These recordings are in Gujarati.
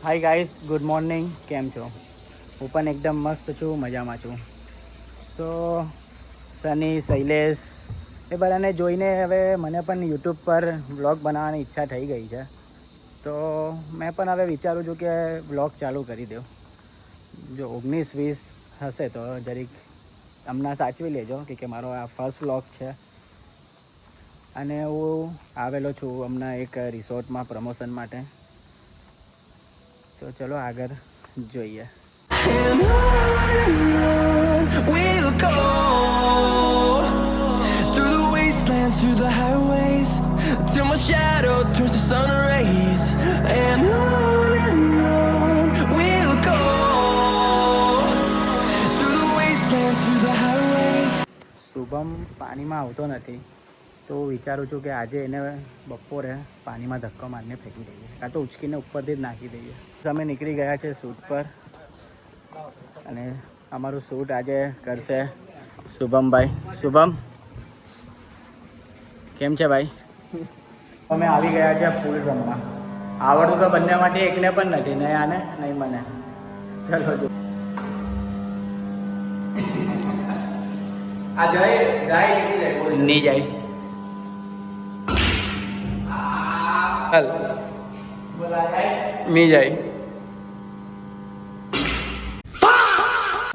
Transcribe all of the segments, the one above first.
Hi guys, good morning. કેમ છો? હું પણ એકદમ મસ્ત છું, મજામાં છું. તો સની, શૈલેષ એ બધાને જોઈને હવે મને પણ યુટ્યુબ પર વ્લોગ બનાવવાની ઈચ્છા થઈ ગઈ છે. તો મેં પણ હવે વિચારું છું કે વ્લોગ ચાલુ કરી દઉં. જો 19-20 હશે તો જરીક હમણાં સાચવી લેજો કે મારો આ ફર્સ્ટ વ્લોગ છે. અને હું આવેલો છું હમણાં એક રિસોર્ટમાં પ્રમોશન માટે. તો ચલો આગળ જોઈએ. We'll go through the wastelands, through the highways, till my shadow turns to sun rays. And on we'll go through the wastelands, through the highways. Shubham પાણીમાં આવતો નથી, તો વિચારું છું કે આજે એને બપોરે પાણીમાં ધક્કો મારીને ફેંકી દઈએ, કાં તો ઉચકીને ઉપરથી જ નાખી દઈએ. અમે નીકળી ગયા છે શૂટ પર અને અમારું શૂટ આજે કરશે શુભમભાઈ. શુભમ, કેમ છે ભાઈ? અમે આવી ગયા છે ફૂલ રમવા. આવડતું તો બંનેમાંથી એકને પણ નથી, નહીં આને નહીં મને. ચલો જો આ જાય નહીં જાય. ચાલ મી જાય.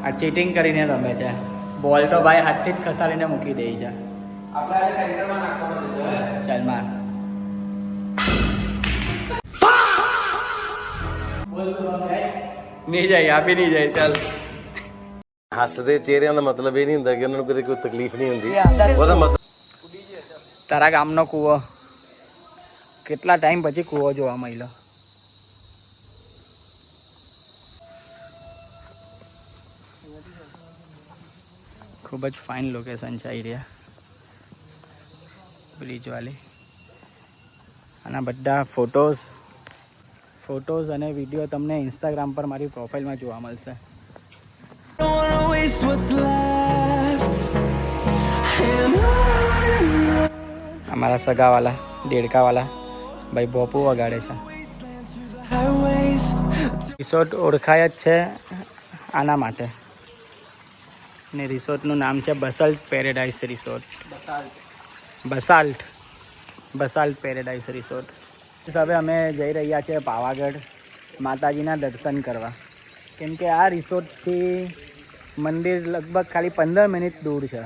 આ ચીટિંગ કરીને રમે છે. બોલ તો ભાઈ હાથથી જ ખસાડીને મૂકી દે છે. આપણે આજે સેન્ટરમાં નાખવાનો છે. ચાલ માર. નહીં જાય, આપી નહીં જાય. ચાલ ਹੱਸਦੇ ਚਿਹਰਿਆਂ ਦਾ ਮਤਲਬ ਇਹ ਨਹੀਂ ਹੁੰਦਾ ਕਿ ਉਹਨਾਂ ਨੂੰ ਕਦੇ ਕੋਈ ਤਕਲੀਫ ਨਹੀਂ ਹੁੰਦੀ ਉਹਦਾ ਮਤਲਬ તારા ગામનો કૂવો કેટલા ટાઈમ પછી કૂવો જોવા મળ્યો. ખૂબ જ ફાઇન લોકેશન છે એરિયા, બ્રિજવાળી. આના બધા ફોટોઝ અને વિડીયો તમને ઇન્સ્ટાગ્રામ પર મારી પ્રોફાઇલમાં જોવા મળશે. Don't wanna waste what's left. And અમારા સગાવાલા દેડકાવાલા ભાઈ બોપુ વગાડે છે. highways. રિસોર્ટ ઓળખાય જ છે આના માટે, ને રિસોર્ટનું નામ છે બસાલ્ટ પેરેડાઇસ રિસોર્ટ. બસાલ્ટ પેરેડાઇસ રિસોર્ટ. હવે અમે જઈ રહ્યા છીએ પાવાગઢ માતાજીના દર્શન કરવા, કેમ કે આ રિસોર્ટથી મંદિર લગભગ ખાલી 15 મિનિટ દૂર છે.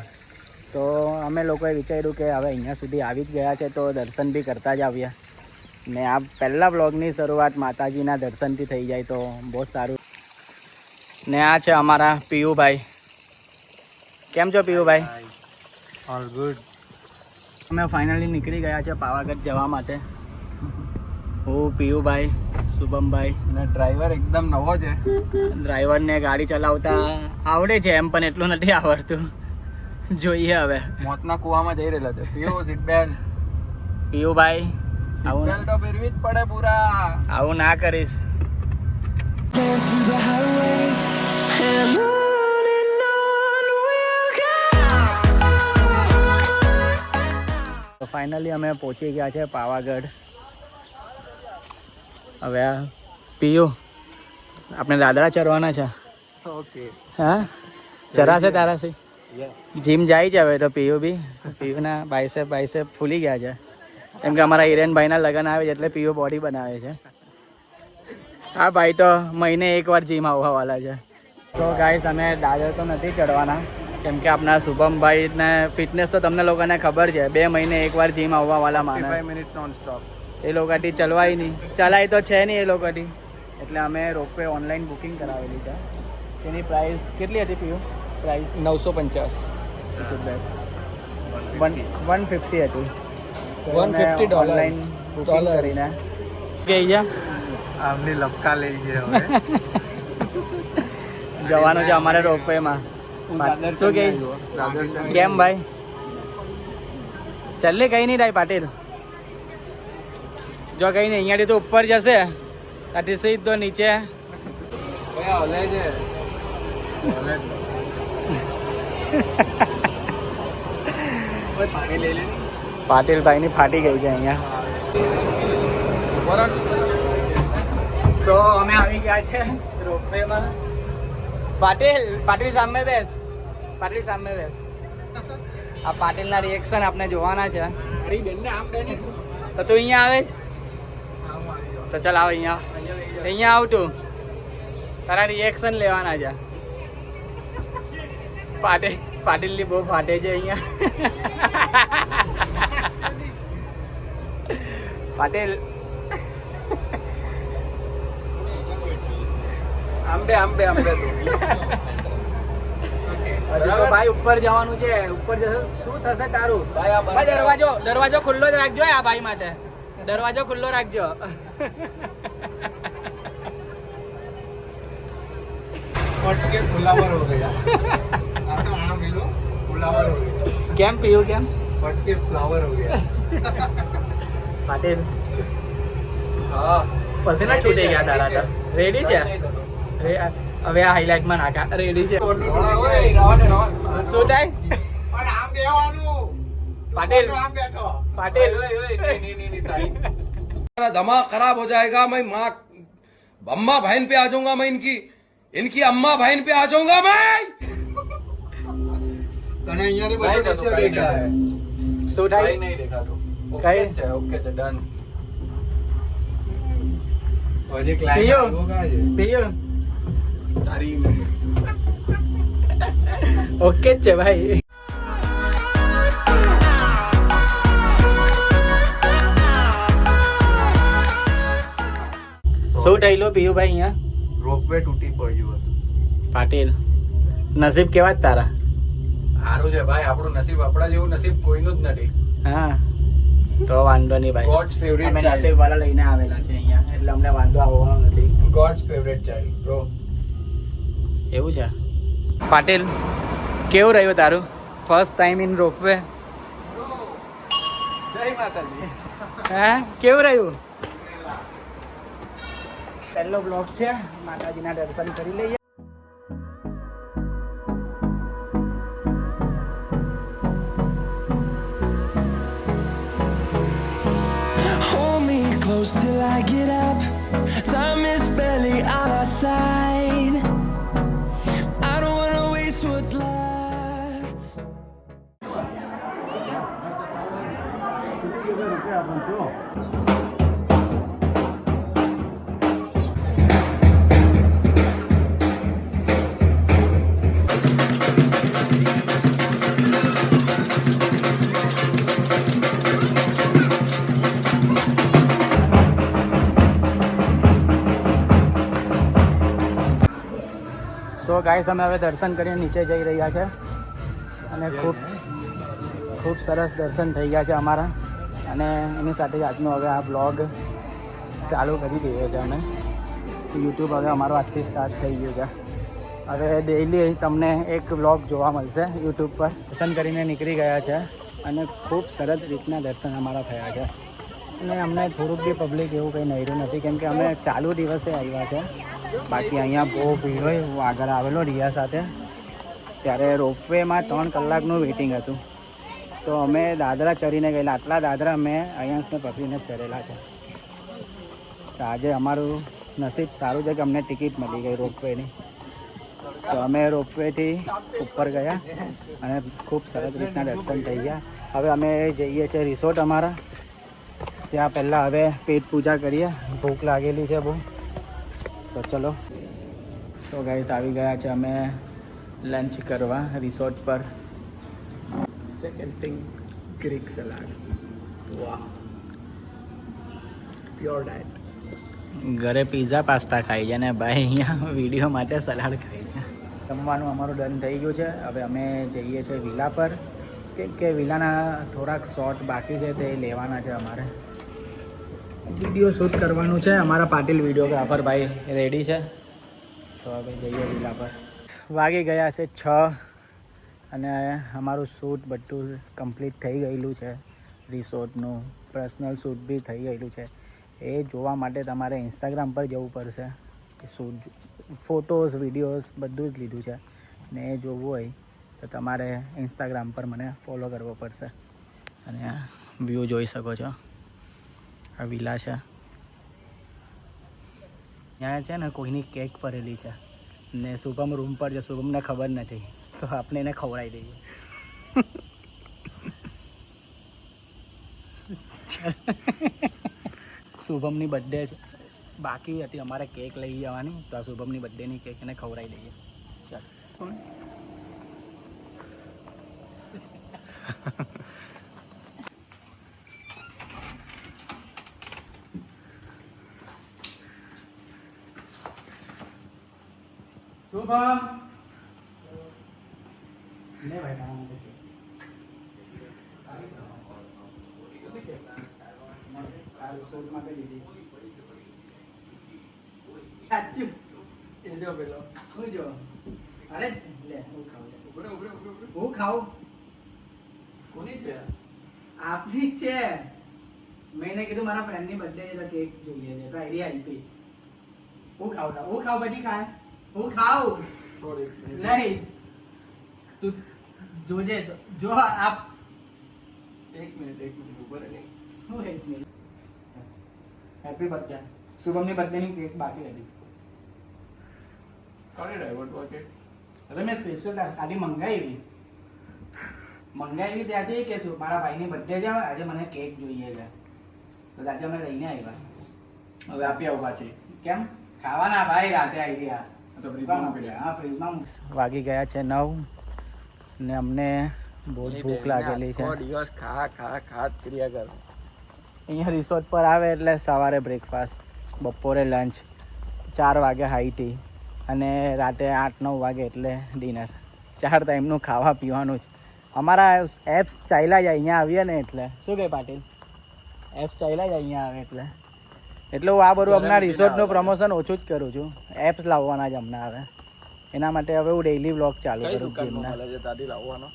તો અમે લોકોએ વિચાર્યું કે હવે અહીંયા સુધી આવી જ ગયા છે તો દર્શન બી કરતા જ આવ્યા. ને આ પહેલાં બ્લોગની શરૂઆત માતાજીના દર્શનથી થઈ જાય તો બહુ સારું. ને આ છે અમારા પિયુભાઈ. કેમ છો પિયુભાઈ? All good. અમે ફાઇનલી નીકળી ગયા છે પાવાગઢ જવા માટે. હું પિયુભાઈ, શુભમભાઈ. અને ડ્રાઈવર એકદમ નવો છે. ડ્રાઈવરને ગાડી ચલાવતા આવડે છે એમ, પણ એટલું નથી આવડતું. જોઈએ હવે. મોતના કુવામાં જઈ રહેલા છે. પીઓ સીટ બેલ્ટ. પિયુભાઈ સીટ આવું બેલ્ટ તો પહેરવી જ પડે પૂરા. આવું ના કરીશ. Dance through the highways. And on we'll go. તો ફાઇનલી અમે પહોંચી ગયા છે પાવાગઢ. હવે આ પિયુ આપણે દાદરા ચરવાના છે. ઓકે. હા, ચરાશે તારાથી? જીમ જાય છે હવે તો પિયુ બી. પિયુના બાયસેપ ફૂલી ગયા છે, કેમ કે અમારા હિરેનભાઈના લગ્ન આવે છે એટલે પિયુ બોડી બનાવે છે. હા ભાઈ તો મહિને એકવાર જીમ આવવાવાળા છે. તો ગાઈસ અમે દાદર તો નથી ચડવાના, કેમ કે આપણા શુભમભાઈને ફિટનેસ તો તમને લોકોને ખબર છે. 2 મહિને એકવાર જીમ આવવાવાળા 5 માણસ. Minute non stop. એ લોકોથી ચલવાય નહીં, ચલાય તો છે નહીં એ લોકોથી. એટલે અમે રોપવે ઓનલાઈન બુકિંગ કરાવેલી છે. તેની પ્રાઇસ કેટલી હતી પિયુ? પ્રાઇસ 950. 150 હતી. $150 ઓનલાઈન બુકિંગ કરીને ગઈ છે. આમની લપકા લઈ ગયા હવે. જવાનું છે અમારે રોપવેમાં. શું કહે? કેમ ભાઈ? ચાલ લે, કઈ નહીં થાય પાટીલ. જો કઈ નહીં, અહીંયાથી તો ઉપર જશે, ત્યાંથી સીધો નીચે. ઓલે છે. પાણી લઈ લે. પાટીલભાઈની ફાટી ગઈ છે અહીંયા. સો અમે આવી ગયા છે રોપવેમાં. પાટીલ સામે બેસ. પાટીલ સામે બેસ. આ પાટીલના રિએક્શન આપણે જોવાના છે. તો તું અહીંયા આવે છે? તો ચાલ આવ અહીંયા આવ તું. તારા રિએક્શન લેવાના છે. પાટીલની બહુ ફાટે છે અહીંયા. પાટીલ આંબે હજુ તો ભાઈ ઉપર જવાનું છે. ઉપર જશે શું થશે તારું? ભાઈ દરવાજો ખુલ્લો જ રાખજો આ ભાઈ માટે. દરવાજો ખુલ્લો રાખજો. ફટકે ફુલાવર હો ગયા. આ તો આ મિલો ફુલાવર હો ગયા. કેમ પીયું કેમ? ફટકે ફ્લાવર હો ગયા. પાટીલ પસીના છૂટી ગયા તારા તો. રેડી છે? હવે આ હાઈલાઇટમાં નાખા. રેડી છે? શું થાય? પણ આમ બેવાનું. પાટીલ આમ બેઠો. પાટીલ मेरा दिमाग खराब हो जाएगा. मैं माँ अम्मा बहन पे आ जाऊंगा. मैं इनकी अम्मा बहन पे आ जाऊंगा मैं. તને અહીંયાની બધી પિક્ચર દેખાય. શું થાય? નહીં દેખાતું. કઈ? ઓકે છે ડન. પિયું હજી ક્લાઇમેક્સ પિયું તારી ઓકે જ છે ભાઈ. શું થયેલું પિયુભાઈ અહીંયા? રોપવે તૂટી પડ્યું હતું. પાટીલ નસીબ કેવા જ તારા? સારું છે ભાઈ, આપણું નસીબ આપણા જેવું નસીબ કોઈનું જ નથી. હા તો વાંધો નહીં ભાઈ. ગોડ્સ ફેવરિટ અમે ચાઇલ્ડ. નસીબ વાળા લઈને આવેલા છે અહીંયા, એટલે અમને વાંધો આવવાનો નથી. Gods favourite child bro. એવું છે? પાટીલ કેવું રહ્યું તારું ફર્સ્ટ ટાઈમ ઇન રોપવે? જય માતાજી. હે કેવું રહ્યું? પહેલો બ્લોગ છે, માતાજીના દર્શન કરી લઈએ. Hold me close till I get up. Time is barely on our side. I don't wanna waste what's left. So guys અમે હવે દર્શન કરીને નીચે જઈ રહ્યા છે અને ખૂબ સરસ દર્શન થઈ ગયા છે અમારા. અને એની સાથે જ આજનો હવે આ બ્લોગ ચાલુ કરી દઈએ છીએ અમે. યુટ્યુબ હવે અમારો આજથી સ્ટાર્ટ થઈ ગયું છે. હવે ડેઈલી તમને એક બ્લોગ જોવા મળશે યુટ્યુબ પર. દર્શન કરીને નીકળી ગયા છે અને ખૂબ સરસ રીતના દર્શન અમારા થયા છે. અને અમને થોડુંક બી પબ્લિક એવું કંઈ નડ્યું નથી, કેમ કે અમે ચાલુ દિવસે આવ્યા છે. બાકી અહીંયા બહુ ભીડ હોય. હું આગળ આવેલો રિયા સાથે, ત્યારે રોપવેમાં 3 કલાકનું વેઇટિંગ હતું. તો અમે દાદરા ચડીને ગયેલા. આટલા દાદરા અમે અહીંયાને પકડીને ચડેલા છે. તો આજે અમારું નસીબ સારું છે કે અમને ટિકિટ મળી ગઈ રોપવેની. તો અમે રોપવેથી ઉપર ગયા અને ખૂબ સરસ રીતના દર્શન થઈ ગયા. હવે અમે જઈએ છીએ રિસોર્ટ અમારા. ત્યાં પહેલાં હવે પેટ પૂજા કરીએ. ભૂખ લાગેલી છે બહુ. તો ચલો. તો ગાઈસ આવી ગયા છે અમે લંચ કરવા રિસોર્ટ પર. Second thing Greek salad. વાહ, પ્યોર ડાયટ. ઘરે પીઝા પાસ્તા ખાઈ છે ને ભાઈ અહીંયા વિડીયો માટે સલાડ ખાઈ છે. જમવાનું અમારું ડન થઈ ગયું છે. હવે અમે જઈએ છીએ વિલા પર, કે વિલાના થોડાક શોટ બાકી છે તે લેવાના છે. અમારે વિડીયો શૂટ કરવાનું છે. અમારા પાટીલ વિડીયોગ્રાફર ભાઈ રેડી છે. તો હવે જઈએ વિલા પર. વાગી ગયા છે 6 અને અમારું શૂટ બધું કમ્પ્લીટ થઈ ગયેલું છે. રિસોર્ટનું પર્સનલ શૂટ બી થઈ ગયેલું છે. એ જોવા માટે તમારે ઇન્સ્ટાગ્રામ પર જવું પડશે. શૂટ ફોટોઝ વિડીયોઝ બધું જ લીધું છે ને એ જોવું હોય તો તમારે ઇન્સ્ટાગ્રામ પર મને ફોલો કરવો પડશે. અને આ વ્યૂ જોઈ શકો છો. આ વિલા છે. ત્યાં છે ને કોઈની કેક ભરેલી છે ને શુભમ રૂમ પર છે, શુભમને ખબર નથી તો આપણે એને ખવડાવી દઈએ. શુભમની બર્થડે છે, બાકી હતી અમારે કેક લઈ જવાની, તો આ શુભમની બર્થડેની કેક એને ખવડાવી દઈએ. ચાલ શુભમ લે ભાઈ તારા માટે કેક. આ રિસોર્ટ માટે લીધી. સાચું એ જો પેલો હું જો અરે લે હું ખાઉં હું ખાઉં કોની છે આપની જ છે. મેં એને કીધું મારા ફ્રેન્ડની બર્થડે છે તો કેક જોઈએ છે તો આઈડિયા આપી. હું ખાઉં પછી ખાય હું ખાઉં નહીં તું જોજે જો આપ એક મિનિટ ઉપર હું એક મિનિટ. Happy birthday. શુભમની બર્થડેની કેક બાકી હતી. કોને ડાયવર્ટ વાગે હવે મેં સ્પેશિયલ આડી મંગાવી ત્યાંથી કે શું મારા ભાઈની બર્થડે છે આજે મને કેક જોઈએ છે તો આજે અમે લઈને આવ્યા. હવે આપી આવું પાછી. કેમ ખાવાના ભાઈ રાતે આવી ગયા તો ફ્રીજમાં મૂકી દે. હા ફ્રીજમાં વાગી ગયા છે 9 ને અમને બહુ ભૂખ લાગેલી છે. દિવસ ખા ક્રિયા કર. અહીંયા રિસોર્ટ પર આવે એટલે સવારે બ્રેકફાસ્ટ, બપોરે લંચ, 4 વાગે હાઈ ટી અને રાતે 8-9 વાગે એટલે ડિનર. 4 ટાઈમનું ખાવા પીવાનું જ. અમારા એપ્સ ચાલ્યા જાય અહીંયા આવીએ ને એટલે શું કહે પાટીલ, એપ્સ ચાલ્યા જાય અહીંયા આવે એટલે હું આ બધું હમણાં રિસોર્ટનું પ્રમોશન ઓછું જ કરું છું. એપ્સ લાવવાના જ હમણાં આવે એના માટે હવે હું ડેઈલી વ્લોગ ચાલુ કરું જીમના.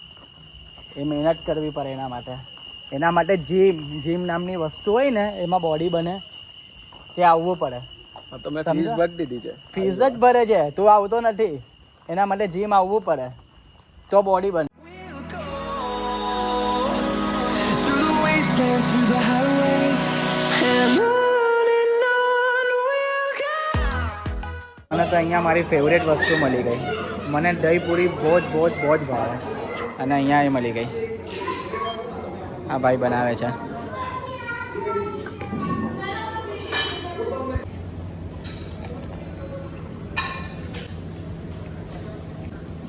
એ મહેનત કરવી પડે એના માટે જીમ નામની વસ્તુ હોય ને એમાં બોડી બને તે આવવું પડે. તમે ફીસ ભરી દીધી છે. ફીસ જ ભરે છે, તું આવતો નથી. એના માટે જીમ આવવું પડે તો બોડી બને. We'll go through the wastelands, through the highways, and on we'll go. મને તો અહીંયા મારી ફેવરેટ વસ્તુ મળી ગઈ. મને દહીં પૂરી બહુ જ ભાવે અને અહીંયા એ મળી ગઈ. આ ભાઈ બનાવે છે.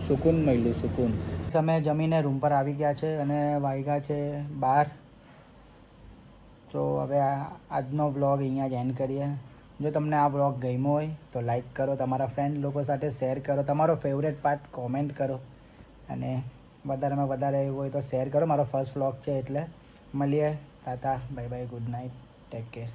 સુકૂન મળ્યું સુકૂન. અમે જમીને રૂમ પર આવી ગયા છે અને વાગ્યા છે 12. તો હવે આજનો વ્લોગ અહીંયા જ એન્ડ કરીએ. જો તમને આ વ્લોગ ગમ્યો હોય તો લાઈક કરો, તમારા ફ્રેન્ડ લોકો સાથે શેર કરો, તમારો ફેવરેટ પાર્ટ કોમેન્ટ કરો અને વધારેમાં વધારે એવું હોય તો શેર કરો. મારો ફર્સ્ટ વ્લોગ છે એટલે મળીએ. Tata bye bye, good night, take care.